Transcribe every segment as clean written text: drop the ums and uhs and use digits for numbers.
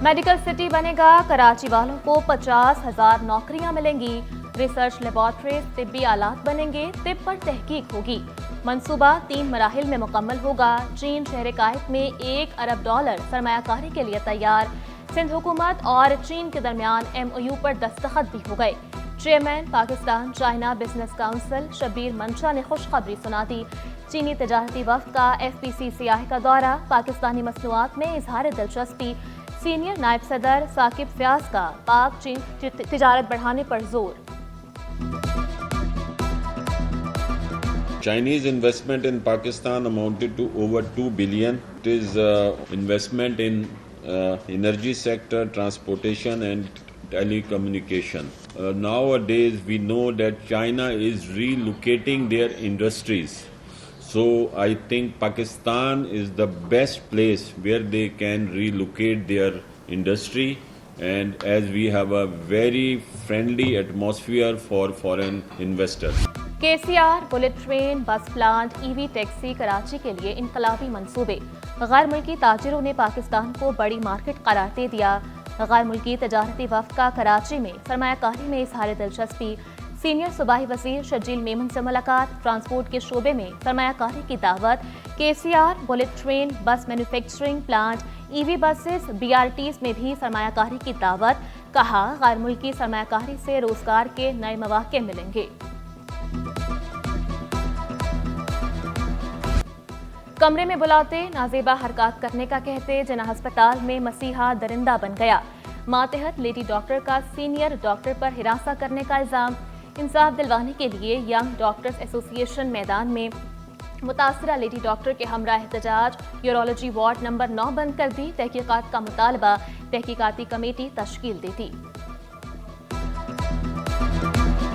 Medical city बनेगा, कराची वालों को 50,000 नौकरियां मिलेंगी। रिसर्च लेबॉर्ट्रीज, तिब्बी आलात बनेंगे, तिब पर तहकीक होगी। मंसूबा 3 मराहिल में मुकम्मल होगा। चीन शहर कायद में $1 अरब सरमायाकारी के लिए तैयार। सिंध हुकूमत और चीन के दरमियान MOU पर दस्तखत भी हो गए। Chairman Pakistan China business council Shabbir मंशा ने खुशखबरी सुना दी। चीनी तजारती वफ्द का FPCCI का दौरा, पाकिस्तानी मसनूआत में इजहार दिलचस्पी। सीनियर नायब सदर साकिब फयाज का पाक चीन तिजारत बढ़ाने पर जोर। Chinese investment in Pakistan amounted to over 2 billion. It is investment in energy sector, transportation and telecommunication. Nowadays we know that China is relocating their industries. So I think Pakistan is the best place where they can relocate their industry, and as we have a very friendly atmosphere for foreign investors. KCR, bullet train, बस plant, EV taxi, Karachi के लिए इनकलाबी मंसूबे। गैर मुल्की ताजिरों ने पाकिस्तान को बड़ी market करार दे दिया। गैर मुल्की तजारती वफ्द का कराची में सरमायाकारी में इजहार दिलचस्पी। सीनियर सूबाई वज़ीर शजील मेमन से मुलाकात। ट्रांसपोर्ट के शोबे में सरमायाकारी की दावत। KCR, बुलेट ट्रेन, बस manufacturing plant, EV buses, BRTs में भी सरमायाकारी की दावत। कहा, गैर मुल्की सरमायाकारी से रोजगार के नए मौके मिलेंगे। कमरे में बुलाते, नाजेबा हरकत करने का कहते, जना अस्पताल में मसीहा दरिंदा बन गया। मातहत लेडी डॉक्टर का सीनियर डॉक्टर पर हिरासा करने का इल्जाम। इंसाफ दिलवाने के लिए यंग डॉक्टर्स एसोसिएशन मैदान में। मुतासरा लेडी डॉक्टर के हमरा एहतजाज। यूरोलॉजी वार्ड नंबर 9 बंद कर दी। तहकीकात का मुतालबा, तहकीकाती कमेटी तश्कील देती।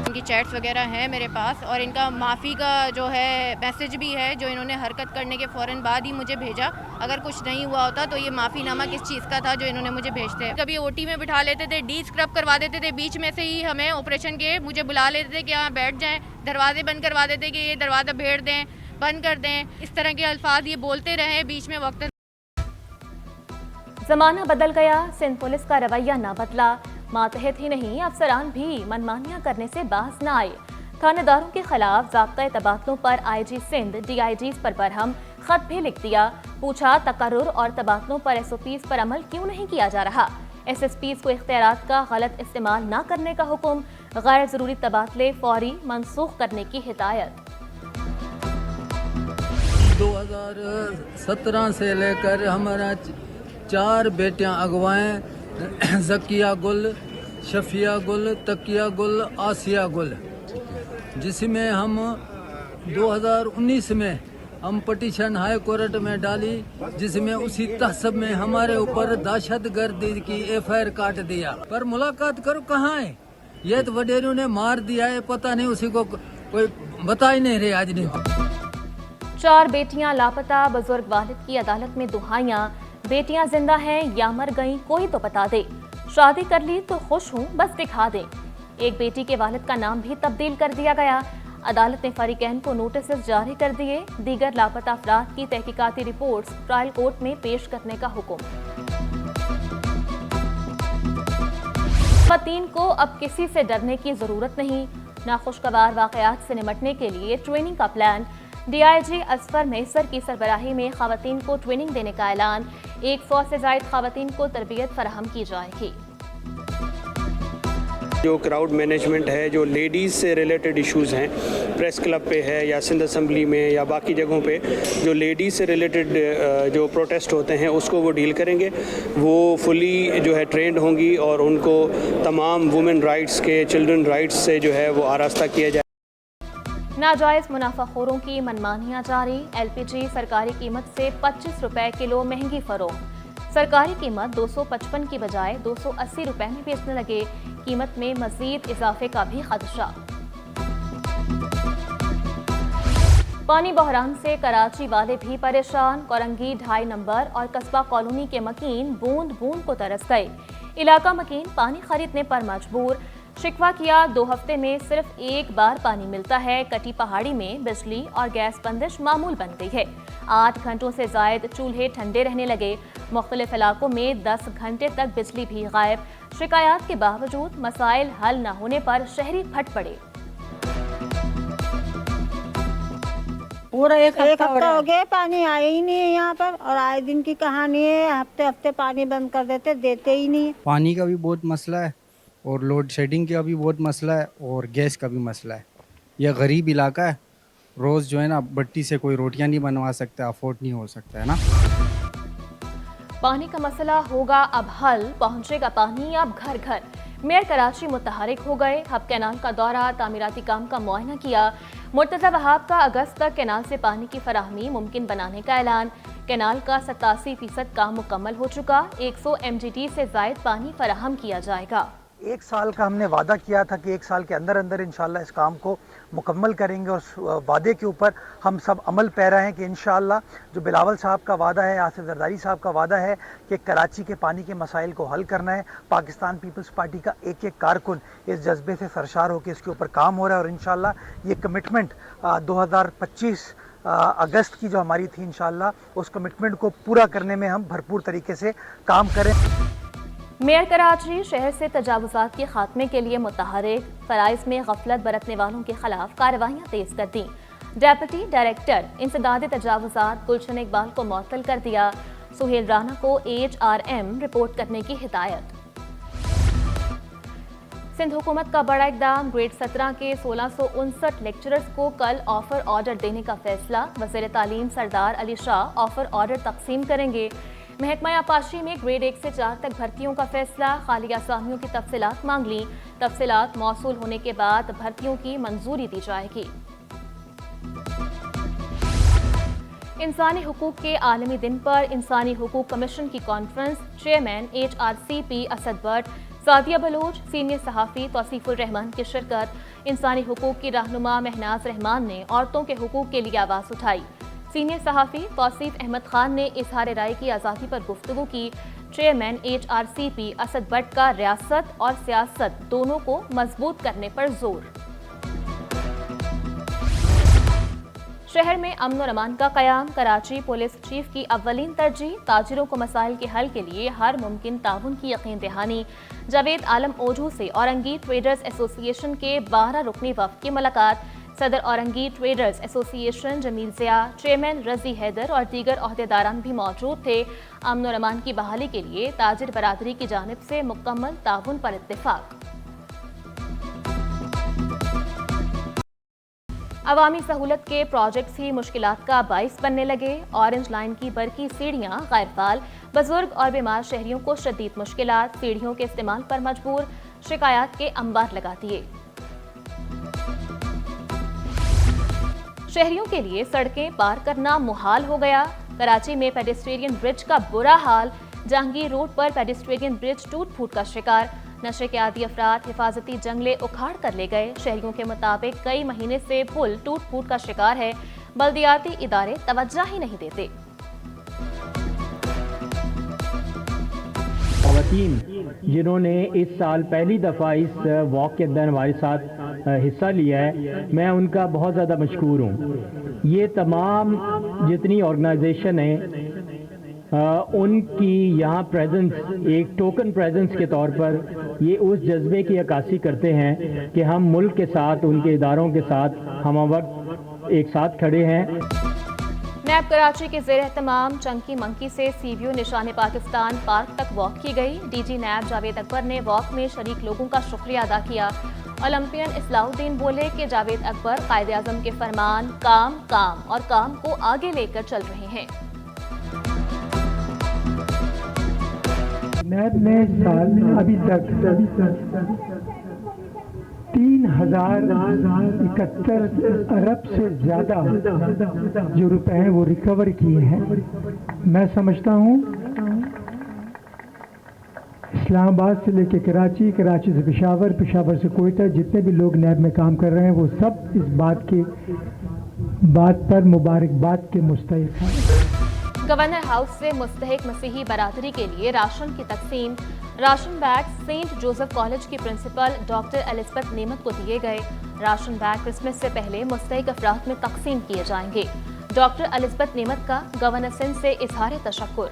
इनकी चैट्स वगैरह हैं मेरे पास, और इनका माफ़ी का जो है मैसेज भी है, जो इन्होंने हरकत करने के फ़ौरन बाद ही मुझे भेजा। अगर कुछ नहीं हुआ होता तो ये माफ़ीनामा किस चीज़ का था जो इन्होंने मुझे भेजते हैं। कभी OT में बिठा लेते थे, डी स्क्रब करवा देते थे, बीच में से ही हमें ऑपरेशन के मुझे बुला लेते थे कि यहाँ बैठ जाएँ, दरवाजे बंद करवा देते कि ये दरवाज़ा भेड़ दें, बंद कर दें। इस तरह के अल्फाज ये बोलते रहे बीच में वक्त। जमाना बदल गया, सिंध पुलिस का रवैया ना बदला। मातहत ही नहीं, अफसरान भी मनमानियां करने से बाज न आए। थानेदारों के खिलाफ ज़ाब्ता तबादलों पर IG सिंध DIGs पर बरहम, खत भी लिख दिया। पूछा, तकर्रुर और तबादलों पर SOPs पर अमल क्यों नहीं किया जा रहा। SSPs को इख्तियारात का गलत इस्तेमाल न करने का हुक्म। गैर ज़रूरी तबादले फौरी मनसूख करने की हिदायत। 2017 से लेकर हमारा 4 बेटियां अगवाएं, ज़किया गुल, शफिया गुल, तकिया गुल, आसिया गुल, जिसमें हम 2019 में हम पटिशन हाई कोर्ट में डाली, जिसमें उसी तहसब में हमारे ऊपर दहशतगर्दी की FIR काट दिया। पर मुलाकात करो कहाँ है, ये तो वडेरों ने मार दिया है, पता नहीं उसी को कोई बता ही नहीं रहे आज नहीं। 4 बेटियां लापता, बुजुर्ग वालिद की अदालत में दुहाइयां। बेटियां जिंदा हैं या मर गईं, कोई तो बता दे। शादी कर ली तो खुश हूं, बस दिखा दें। एक बेटी के वालिद का नाम भी तब्दील कर दिया गया। अदालत ने फरीकैन को नोटिस जारी कर दिए। दीगर लापता अफराद की तहकीकाती रिपोर्ट्स ट्रायल कोर्ट में पेश करने का हुक्म। ख़वातीन को अब किसी से डरने की जरूरत नहीं। नाखुशगवार वाकयात से निपटने के लिए ट्रेनिंग का प्लान। DIG असफर मैसर की सरबराही में ख़वातीन को ट्रेनिंग देने का ऐलान। 100 से ज़ायद ख़वातीन को तरबियत फराहम की जाएगी। जो क्राउड मैनेजमेंट है, जो लेडीज़ से रिलेटेड इश्यूज़ हैं, प्रेस क्लब पे है या सिंध असम्बली में या बाकी जगहों पे जो लेडीज़ से रिलेटेड जो प्रोटेस्ट होते हैं उसको वो डील करेंगे। वो फुली जो है ट्रेंड होंगी और उनको तमाम वुमेन राइट्स के, चिल्ड्रन राइट्स से जो है वो आरास्ता किया जाए। नाजायज मुनाफाखोरों की मनमानियां जारी। LPG सरकारी कीमत से 25 रुपए किलो महंगी फरोख्त। सरकारी कीमत 255 की बजाय 280 रुपए में बेचने लगे। कीमत में मजीद इजाफे का भी खदशा। पानी बहरान से कराची वाले भी परेशान। कोरंगी 2.5 नंबर और कस्बा कॉलोनी के मकीन बूंद बूंद को तरस गए। इलाका मकीन पानी खरीदने पर मजबूर। शिकवा किया 2 हफ्ते में सिर्फ एक बार पानी मिलता है। कटी पहाड़ी में बिजली और गैस बंदिश मामूल बन गई है। 8 घंटों से जायद चूल्हे ठंडे रहने लगे। मुख्तलिफ इलाकों में 10 घंटे तक बिजली भी गायब। शिकायत के बावजूद मसाइल हल न होने पर शहरी फट पड़े। पूरा एक हफ्ता हो गया, पानी आया ही नहीं है यहाँ पर, और आए दिन की कहानी है। हफ्ते हफ्ते पानी बंद कर देते ही नहीं। पानी का भी बहुत मसला है और लोड शेडिंग का भी बहुत मसला है और गैस का भी मसला है। यह गरीब इलाका है, रोज़ जो है ना भट्टी से कोई रोटियां नहीं बनवा सकता, अफोर्ड नहीं हो सकता है ना। पानी का मसला होगा अब हल, पहुंचेगा पानी अब घर घर। मेयर कराची मुतहरिक हो गए। हब कैनाल का दौरा, तामीराती काम का मुआयना किया। मुर्तज़ा वहाब का अगस्त तक कैनाल से पानी की फराहमी मुमकिन बनाने का ऐलान। कैनाल का 87% काम मुकम्मल हो चुका। 100 MGT से जायद पानी फराहम किया जाएगा। 1 साल का हमने वादा किया था कि 1 साल के अंदर अंदर इंशाल्लाह इस काम को मुकम्मल करेंगे, और उस वादे के ऊपर हम सब अमल पैरा हैं कि इंशाल्लाह जो बिलावल साहब का वादा है, आसिफ जरदारी साहब का वादा है कि कराची के पानी के मसाइल को हल करना है। पाकिस्तान पीपल्स पार्टी का एक एक कारकुन इस जज्बे से सरशार होकर इसके ऊपर काम हो रहा है, और इंशाल्लाह ये कमिटमेंट 2025 अगस्त की जो हमारी थी, इंशाल्लाह उस कमिटमेंट को पूरा करने में हम भरपूर तरीके से काम करें। मेयर कराची शहर से तजावुज़ात के खात्मे के लिए मुतहरिक। फ़राइज़ में गफलत बरतने वालों के खिलाफ कार्रवाइयाँ तेज कर दी। डेप्यूटी डायरेक्टर इंसदाद तजावुज़ात गुलशन इकबाल को मुअत्तल कर दिया। सुहेल राना को HRM रिपोर्ट करने की हिदायत। सिंध हुकूमत का बड़ा इकदाम, ग्रेड 17 के 1659 लेक्चरर्स को कल ऑफर ऑर्डर देने का फैसला। वज़ीर तालीम सरदार अली शाह ऑफर ऑर्डर तकसीम करेंगे। महकमा आपाशी में ग्रेड 1 से 4 तक भर्तियों का फैसला। खाली आसामियों की तफसीलात मांग ली। तफसीलात मौसूल होने के बाद भर्तियों की मंजूरी दी जाएगी। इंसानी हुकूक के आलमी दिन पर इंसानी हुकूक कमीशन की conference. Chairman HRCP Asad Butt, Sadia Baloch, senior सहाफ़ी तौसीफुर रहमान की शिरकत। इंसानी हुकूक की रहनुमा महनाज रहमान ने औरतों के हुकूक के लिए आवाज़ उठाई। सीनियर सहाफ़ी तौसीफ अहमद खान ने इजहार राय की आज़ादी पर गुफ्तगू की। चेयरमैन HRCP असद बट का रियासत और सियासत दोनों को मजबूत करने पर जोर। शहर में अमन और अमान का क़याम। कराची पुलिस चीफ की अव्वलीन तरजीह। ताजिरों को मसाइल के हल के लिए हर मुमकिन ताउन की यकीन दहानी। जावेद आलम ओझू से औरंगी ट्रेडर्स एसोसिएशन के 12 रुकनी वफ़द की मुलाकात। सदर Orangi traders association Jamil Zia, chairman Razi Haider और दीगर अहदेदारान भी मौजूद थे। अमन और अमान की बहाली के लिए ताजिर बरादरी की जानिब से मुकम्मल ताउन पर इत्तेफाक। अवामी सहूलत के प्रोजेक्ट्स ही मुश्किलात का बाइस बनने लगे। ऑरेंज लाइन की बरकी सीढ़ियां गैरफाल। बुजुर्ग और बीमार शहरियों को शदीद मुश्किलात। सीढ़ियों के इस्तेमाल पर मजबूर। शिकायत के अंबार लगा दिए। शहरियों के लिए सड़कें पार करना मुहाल हो गया। कराची में पेडेस्ट्रियन ब्रिज का बुरा हाल। जहांगीर रोड पर पेडेस्ट्रियन ब्रिज टूट फूट का शिकार। नशे के आदी अफराद हिफाजती जंगले उखाड़ कर ले गए। शहरियों के मुताबिक कई महीने से पुल टूट फूट का शिकार है। बल्दियाती इदारे तवज्जो ही नहीं देते। ख़वातीन जिन्होंने इस साल पहली दफ़ा इस वॉक के अंदर हमारे साथ हिस्सा लिया है, मैं उनका बहुत ज़्यादा मशकूर हूँ। ये तमाम जितनी ऑर्गेनाइजेशन है उनकी यहाँ प्रेजेंस एक टोकन प्रेजेंस के तौर पर ये उस जज्बे की अक्कासी करते हैं कि हम मुल्क के साथ, उनके इदारों के साथ हम वक्त एक साथ खड़े हैं। नैब कराची के ज़ेर एहतमाम चंकी मंकी से सीवीओ निशान पाकिस्तान पार्क तक वॉक की गई। डीजी नैब जावेद अकबर ने वॉक में शरीक लोगों का शुक्रिया अदा किया। ओलंपियन इस्लाउद्दीन बोले कि जावेद अकबर कायदे आज़म के फरमान काम काम और काम को आगे लेकर चल रहे हैं। नैब ने अभी तक 3071 अरब से ज़्यादा जो रुपए हैं वो रिकवर किए हैं। मैं समझता हूँ इस्लामाबाद से लेकर कराची, कराची से पेशावर, पेशावर से कोयटा, जितने भी लोग नैब में काम कर रहे हैं वो सब इस बात पर मुबारकबाद के मुस्तहिक हैं। गवर्नर हाउस से मुस्तहिक मसीही बरादरी के लिए राशन की तकसीम। Ration bag Saint Joseph college की प्रिंसिपल डॉक्टर एलिजबेथ नेमत को दिए गए। राशन बैग क्रिसमस से पहले मुस्तहिक अफराद में तकसीम किए जाएंगे। डॉक्टर एलिजबेथ नेमत का गवर्नर सिंध से इजहार तशक्कुर।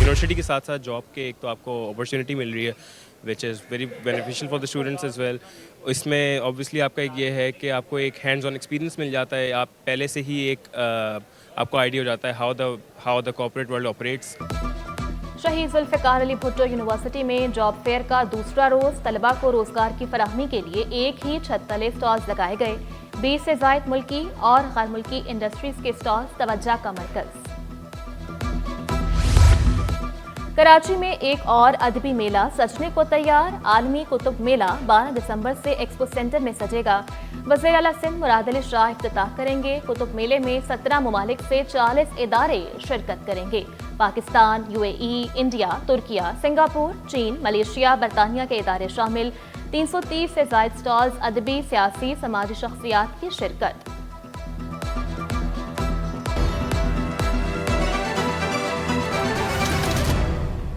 यूनिवर्सिटी के साथ साथ जॉब के एक तो आपको अपॉर्चुनिटी मिल रही है which is very beneficial for the students as well. इसमें ऑब्वियसली आपका एक ये है कि आपको एक हैंड्स ऑन एक्सपीरियंस मिल जाता है, आप पहले से ही एक आपको आइडिया हो जाता है how the corporate world operates. शहीद जुल्फ़िकार अली भुट्टो यूनिवर्सिटी में जॉब फेयर का दूसरा रोज तलबा को रोजगार की फराहमी के लिए एक ही छत तले स्टॉल्स लगाए गए। 20 से ज़ायद मुल्की और गैर मुल्की इंडस्ट्रीज के स्टॉल्स तवज्जो का मरकज। कराची में एक और अदबी मेला सजने को तैयार। आलमी कुतुब मेला 12 दिसंबर से एक्सपो सेंटर में सजेगा। वज़ीर आला सिंध मुराद अली शाह इफ्तिताह करेंगे। कुतुब मेले में 17 ममालिक से 40 इदारे शिरकत करेंगे। Pakistan, UAE, India, Türkiye, Singapore, चीन, मलेशिया, बरतानिया के इदारे शामिल। 330 से ज़ायद स्टॉल्स, अदबी, सियासी, समाजी शख्सियात की शिरकत।